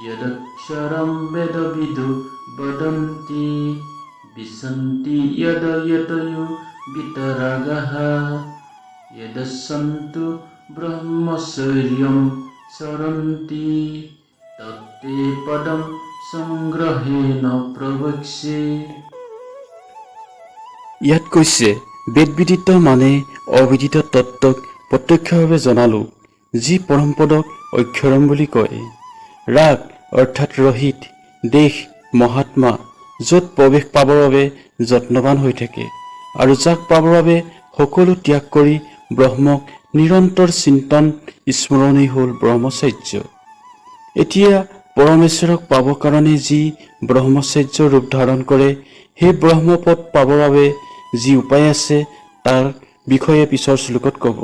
यदक्षरं वेदविदु वदन्ति विसन्ति यद यतयो वितरागः यदस्सन्तु ब्रह्मचर्यं चरन्ति तत्ते पदं संग्रहेण प्रवक्ष्ये। ইয়াত কৈছে বেদবিদিত মানে অবিদিত তত্ত্বক প্ৰত্যক্ষভাৱে জনালো, যি পৰমপদক অক্ষৰম বুলি কয়। ৰাগ অৰ্থাৎ ৰহিত দেশ মহাত্মা, য'ত প্ৰৱেশ পাবৰ বাবে যত্নৱান হৈ থাকে আৰু যাক পাবৰ বাবে সকলো ত্যাগ কৰি ব্ৰহ্মক নিৰন্তৰ চিন্তন স্মৰণেই হ'ল ব্ৰহ্মচৰ্য। এতিয়া পৰমেশ্বৰক পাবৰ কাৰণে যি ব্ৰহ্মচৰ্য ৰূপ ধাৰণ কৰে, সেই ব্ৰহ্মপদ পাবৰ বাবে যি উপায় আছে তাৰ বিষয়ে পিছৰ শ্লোকত ক'ব।